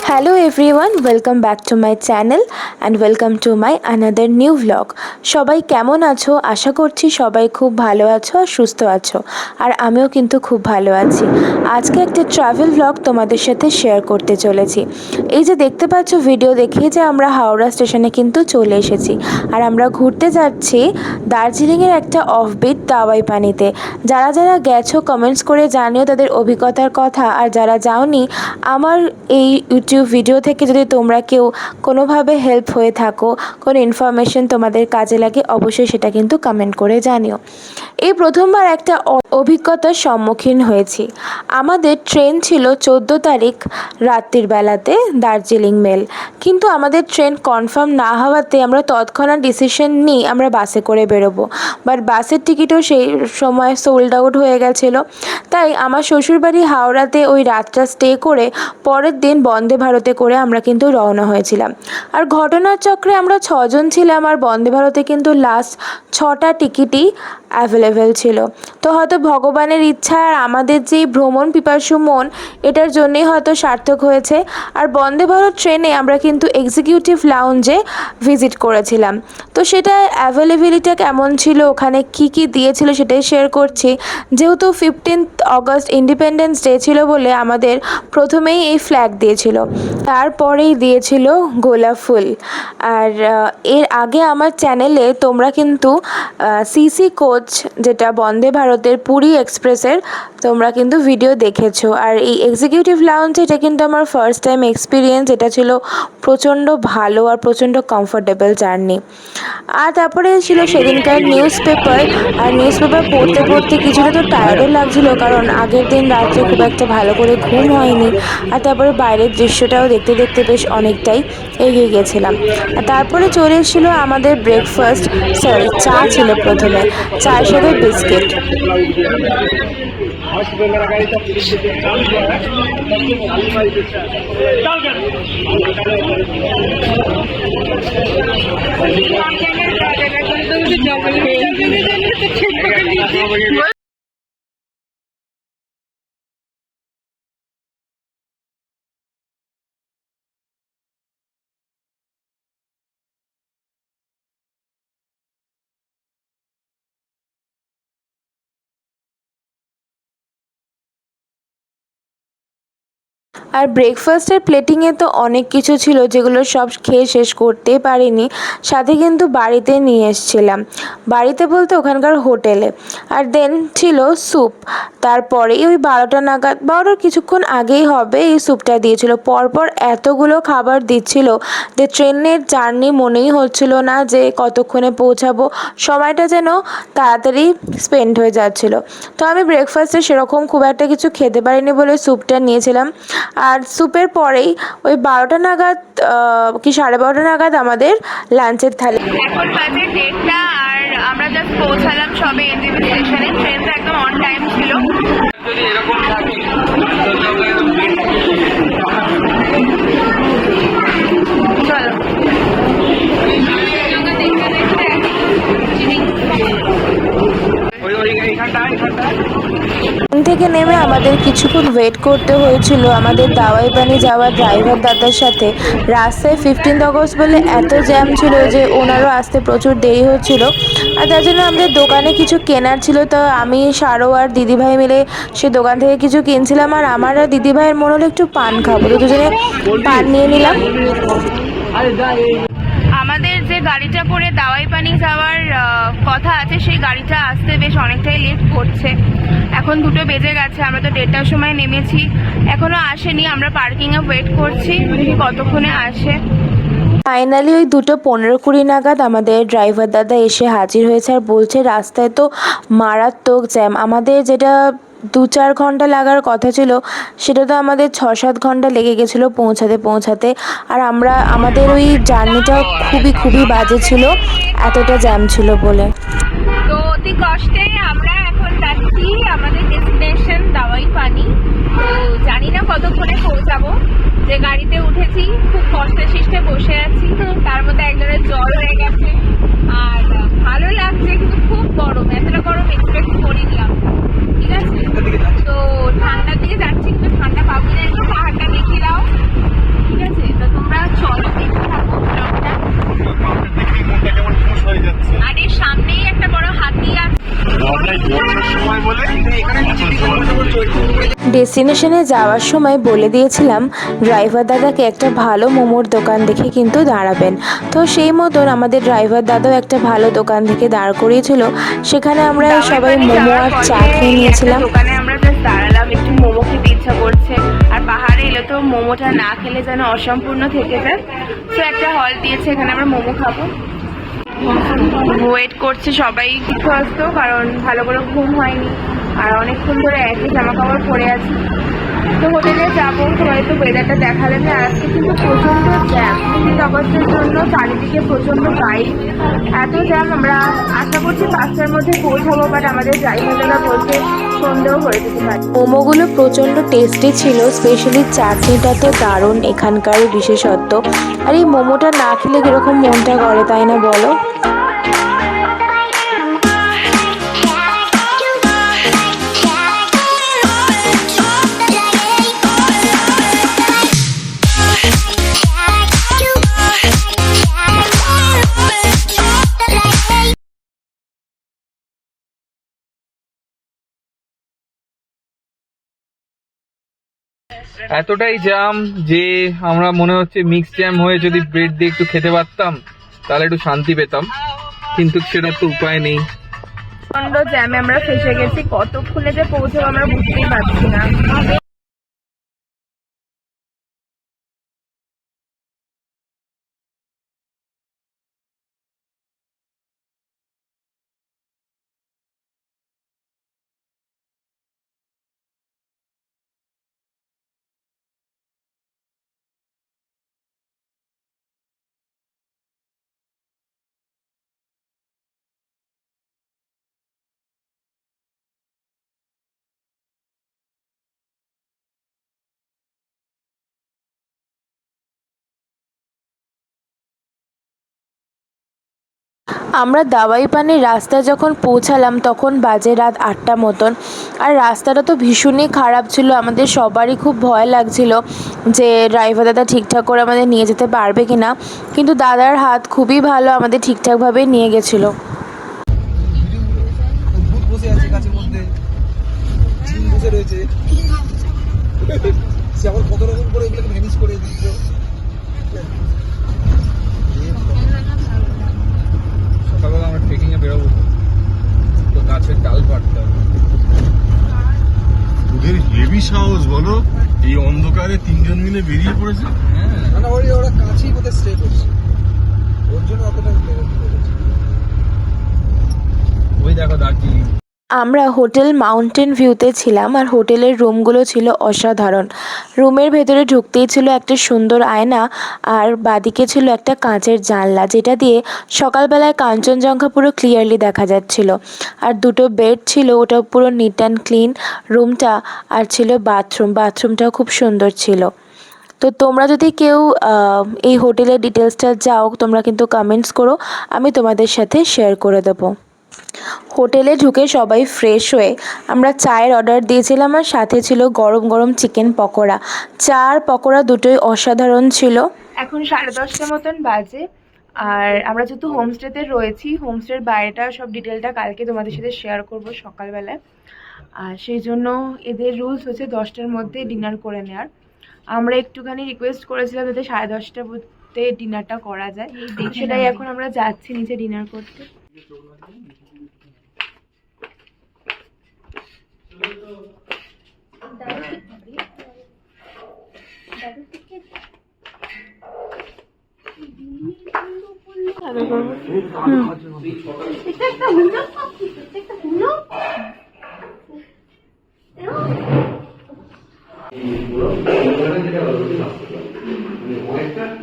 Hello everyone, welcome back to my channel and welcome to my another new vlog. সবাই কেমন আছো? আশা করছি সবাই খুব ভালো আছো আর সুস্থ আছো। আর আমিও কিন্তু খুব ভালো আছি। আজকে একটা ট্রাভেল ভ্লগ তোমাদের সাথে শেয়ার করতে চলেছি। এই যে দেখতে পাচ্ছ ভিডিও দেখে যে আমরা হাওড়া স্টেশনে কিন্তু চলে এসেছি। আর আমরা ঘুরতে যাচ্ছি দার্জিলিংয়ের একটা অফবিট দাওয়াই পানিতে। যারা যারা গেছো কমেন্টস করে জানিও তাদের অভিজ্ঞতার কথা, আর যারা যাওনি আমার এই ইউটিউব ভিডিও থেকে যদি তোমরা কেউ কোনোভাবে হেল্প হয়ে থাকো, কোনো ইনফরমেশন তোমাদের কাজে লাগে, অবশ্যই সেটা কিন্তু কমেন্ট করে জানিও। এই প্রথমবার একটা অভিজ্ঞতার সম্মুখীন হয়েছি। আমাদের ট্রেন ছিল 14 তারিখ রাত্রির বেলাতে দার্জিলিং মেল, কিন্তু আমাদের ট্রেন কনফার্ম না হওয়াতে আমরা তৎক্ষণাৎ ডিসিশন নিই আমরা বাসে করে বেরোবো, বাট বাসের টিকিটও সেই সময় সোল্ড আউট হয়ে গেছিলো। তাই আমার শ্বশুরবাড়ি হাওড়াতে ওই রাতটা স্টে করে পরের দিন বন্দে ভারতে করে আমরা কিন্তু রওনা হয়েছিলাম। আর ঘটনার চক্রে আমরা 6 জন ছিলাম, আর বন্দে ভারতে কিন্তু লাস্ট 6টা টিকিটই অ্যাভেলেবেল ছিল। তো হয়তো ভগবানের ইচ্ছা আর আমাদের যেই ভ্রমণ পিপাসু মন, এটার জন্যেই হয়তো সার্থক হয়েছে। আর বন্দে ভারত ট্রেনে আমরা কিন্তু এক্সিকিউটিভ লাউঞ্জে ভিজিট করেছিলাম। তো সেটা অ্যাভেলেবিলিটা কেমন ছিল, ওখানে কি কি দিয়েছিল সেটাই শেয়ার করছি। যেহেতু 15th অগস্ট ইন্ডিপেন্ডেন্স ডে ছিল বলে আমাদের প্রথমেই এই ফ্ল্যাগ দিয়েছিল, তারপরেই দিয়েছিল গোলাপ ফুল। আর এর আগে আমার চ্যানেলে তোমরা কিন্তু সিসি কোচ, যেটা বন্দে ভারতের পুরী এক্সপ্রেসের, তোমরা কিন্তু ভিডিও দেখেছো। আর এই এক্সিকিউটিভ লাউঞ্জ, এটা কিন্তু আমার ফার্স্ট টাইম এক্সপিরিয়েন্স। এটা ছিল প্রচণ্ড ভালো আর প্রচণ্ড কমফোর্টেবল জার্নি। আর তারপরে ছিল সেদিনকার নিউজ পেপার। আর নিউজ পেপার পড়তে পড়তে কিছুটা তো টায়ার্ডও লাগছিলো, কারণ আগের দিন রাত্রে খুব একটা ভালো করে ঘুম হয়নি। আর তারপরে বাইরের দৃশ্যটাও দেখতে দেখতে বেশ অনেকটাই এগিয়ে গেছিলাম। আর তারপরে চলে এসেছিলো আমাদের ব্রেকফাস্ট, সরি চা ছিল প্রথমে, চায়ের সাথে বিস্কিট। আর ব্রেকফাস্টের প্লেটিংয়ে তো অনেক কিছু ছিল, যেগুলো সব খেয়ে শেষ করতেই পারিনি। সাথে কিন্তু বাড়িতে নিয়ে এসেছিলাম, বাড়িতে বলতে ওখানকার হোটেলে। আর দেন ছিল স্যুপ। তারপরেই ওই 12টা নাগাদ, 12টার কিছুক্ষণ আগেই হবে, এই স্যুপটা দিয়েছিল। পরপর এতগুলো খাবার দিচ্ছিল যে ট্রেনের জার্নি মনেই হচ্ছিল না যে কতক্ষণে পৌঁছাবো, সময়টা যেন তাড়াতাড়ি স্পেন্ড হয়ে যাচ্ছিল। তো আমি ব্রেকফাস্টে সেরকম খুব একটা কিছু খেতে পারিনি বলে স্যুপটা নিয়েছিলাম। আর স্যুপের পরেই ওই 12টা নাগাদ কি 12:30 নাগাদ আমাদের লাঞ্চের থালি। এখন বাজে 1:30 আর আমরা জাস্ট পৌঁছালাম সবে এনজেপি স্টেশনে। ট্রেনটা একদম অন টাইম ছিল। চলো ট্রেন থেকে নেমে আমাদের কিছুক্ষণ ওয়েট করতে হয়েছিল আমাদের দাওয়াই পানি যাওয়ার ড্রাইভার দাদার সাথে। রাস্তায় 15th অগস্ট বলে এত জ্যাম ছিল যে ওনারও আসতে প্রচুর দেরি হচ্ছিল। আর তার জন্য আমাদের দোকানে কিছু কেনার ছিল, তো আমি সারো আর দিদিভাই মিলে সে দোকান থেকে কিছু কিনছিলাম। আর আমার আর দিদিভাইয়ের মনে হলো একটু পান খাবো, তো দুজনে পান নিয়ে নিলাম। আমাদের যে গাড়িটা করে দাওয়াই পানি যাওয়ার কথা আছে, সেই গাড়িটা আসতে বেশ অনেকটাই লেট করছে। এখন 2টো বেজে গেছে, আমরা তো 1:30টার সময় নেমেছি, এখনো আসেনি। আমরা পার্কিংয়ে ওয়েট করছি, দেখি কতক্ষণে আসে। ফাইনালি ওই 2:15-20 নাগাদ আমাদের ড্রাইভার দাদা এসে হাজির হয়েছে। আর বলছে রাস্তায় তো মারাত্মক জ্যাম। আমাদের যেটা 2-4 ঘন্টা লাগার কথা ছিল, সেটা তো আমাদের 6-7 ঘন্টা লেগে গেছিলো পৌঁছাতে। আর আমাদের ওই জার্নিটা খুবই বাজে ছিল, এতটা জ্যাম ছিল বলে। তো অতি কষ্টে আমরা এখন যাচ্ছি আমাদের ডেস্টিনেশন দাওয়াই পানি। তো জানি না কতক্ষণে পৌঁছাবো। যে গাড়িতে উঠেছি খুব কষ্টে সৃষ্টে বসে আছি, তার মধ্যে একজনের জ্বর হয়ে গেছে। আর ভালো লাগছে, কিন্তু খুব গরম, এতটা গরম এক্সপেক্ট করিনি আমরা। ঠিক আছে, তো ঠান্ডার দিকে যাচ্ছি, কিন্তু ঠান্ডা পাবো না। একটু পাহাড়টা দেখিয়ে দাও। ঠিক ডেস্টিনেশনে যাওয়ার সময় বলে দিয়েছিলাম ড্রাইভার দাদাকে একটা ভালো মোমোর দোকান দেখে কিন্তু দাঁড়াবেন। তো সেই মতন আমাদের ড্রাইভার দাদাও একটা ভালো দোকান থেকে দাঁড় করিয়েছিল। সেখানে আমরা সবাই মোমো আর চা খেয়ে নিয়েছিলাম। দোকানে আমরা জাস্ট দাঁড়ালাম, একটু মোমো খেতে ইচ্ছা করছে, আর পাহাড়ে এলে তো মোমোটা না খেলে যেন অসম্পূর্ণ থেকে যায়। তো একটা হল দিয়েছে, এখানে আমরা মোমো খাবো। ওয়েট করছে সবাই কিছু আসতো, কারণ ভালো করে ঘুম হয়নি আর অনেকক্ষণ ধরে একই জামা কাপড় পরে আছি। তো হোটেলে যাবো, সবাই তো ওয়েদারটা দেখালেন। আর আজকে কিন্তু প্রচণ্ড জ্যাম, ৩ আগস্টের জন্য চারিদিকে প্রচণ্ড বাইক, এত জ্যাম। আমরা আশা করছি 5টার মধ্যে পৌঁছাবো, বাট আমাদের ড্রাইভাররা বলছে সন্দেহ হয়ে যেতে পারে। মোমোগুলো প্রচণ্ড টেস্টি ছিল, স্পেশালি চাটনিটা তো দারুণ এখানকার বিশেষত্ব। আর এই মোমোটা না খেলে কীরকম মনটা করে, তাই না বলো? এতটাই জ্যাম যে আমরা মনে হচ্ছে মিক্স জ্যাম হয়ে যদি ব্রেড দিয়ে একটু খেতে পারতাম তাহলে একটু শান্তি পেতাম, কিন্তু সেটা তো উপায় নেই। প্রচণ্ড জ্যামে আমরা ফেসে গেছি, কতক্ষণে যে পৌঁছাবো আমরা বুঝতেই পারছি না। আমরা দাওয়াই পানির রাস্তায় যখন পৌঁছালাম তখন বাজে রাত 8টা মতন। আর রাস্তাটা তো ভীষণই খারাপ ছিল, আমাদের সবারই খুব ভয় লাগছিল যে ড্রাইভার দাদা ঠিকঠাক করে আমাদের নিয়ে যেতে পারবে কি না। কিন্তু দাদার হাত খুবই ভালো, আমাদের ঠিকঠাকভাবে নিয়ে গেছিলো। বসে আছে গাছের মধ্যে, চিন বসে রয়েছে, সে আবার কত রকম করে এগুলোকে ম্যানেজ করে দিচ্ছ। সকালবেলা আমরা ট্রেকিং এ বেরোবো, তো গাছের ডাল কাটতে হবে। ওদের হেভি সাহস বলো, এই অন্ধকারে 3জন মিলে বেরিয়ে পড়েছে। না ওরা কাছেই বোধহয় স্টে করছে, ওর জন্য অতটা ওই দেখো দার্জিলিং। আমরা হোটেল মাউন্টেন ভিউতে ছিলাম, আর হোটেলের রুমগুলো ছিল অসাধারণ। রুমের ভেতরে ঢুকতেই ছিল একটা সুন্দর আয়না, আর বাদিকে ছিল একটা কাঁচের জানলা, যেটা দিয়ে সকালবেলায় কাঞ্চনজঙ্ঘা পুরো ক্লিয়ারলি দেখা যাচ্ছিল। আর 2টো বেড ছিল, ওটা পুরো নিট অ্যান্ড ক্লিন রুমটা। আর ছিল বাথরুমটাও খুব সুন্দর ছিল। তো তোমরা যদি কেউ এই হোটেলের ডিটেলসটা যাও, তোমরা কিন্তু কমেন্টস করো, আমি তোমাদের সাথে শেয়ার করে দেবো। হোটেলে ঢুকে সবাই ফ্রেশ হয়ে আমরা চায়ের অর্ডার দিয়েছিলাম, আর সাথে ছিল গরম গরম চিকেন পকোড়া। চা আর পকোড়া দুটোই অসাধারণ ছিল। এখন 10:30 মতন বাজে, আর আমরা যেহেতু হোমস্টেতে রয়েছি, হোমস্টের বাইরেটা সব ডিটেলটা কালকে তোমাদের সাথে শেয়ার করব সকালবেলায়। আর সেই জন্য এদের রুলস হচ্ছে 10টার মধ্যে ডিনার করে নেওয়ার। আমরা একটুখানি রিকোয়েস্ট করেছিলাম যাতে 10:30টার মধ্যে ডিনারটা করা যায়, সেটাই এখন আমরা যাচ্ছি নিচে ডিনার করতে।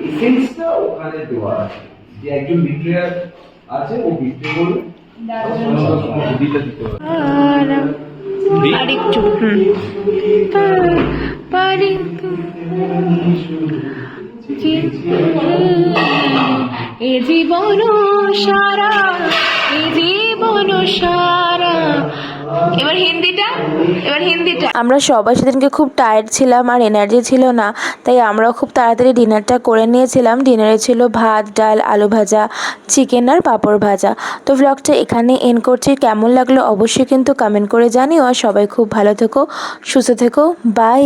এসেন্সটা ওখানে দেওয়া আছে, যে একজন বিক্রেতা আছে ও বিক্রি করবে, দিতে দিতে হবে। আরেকটু এ জীবন সারা এবার হিন্দিটা আমরা সবাই সেদিনকে খুব টায়ার্ড ছিলাম আর এনার্জি ছিল না, তাই আমরাও খুব তাড়াতাড়ি ডিনারটা করে নিয়েছিলাম। ডিনারে ছিল ভাত, ডাল, আলু ভাজা, চিকেন আর পাঁপড় ভাজা। তো ভ্লগটা এখানে এন্ড করছি। কেমন লাগলো অবশ্যই কিন্তু কমেন্ট করে জানিও। আর সবাই খুব ভালো থেকো, সুস্থ থেকো, বাই।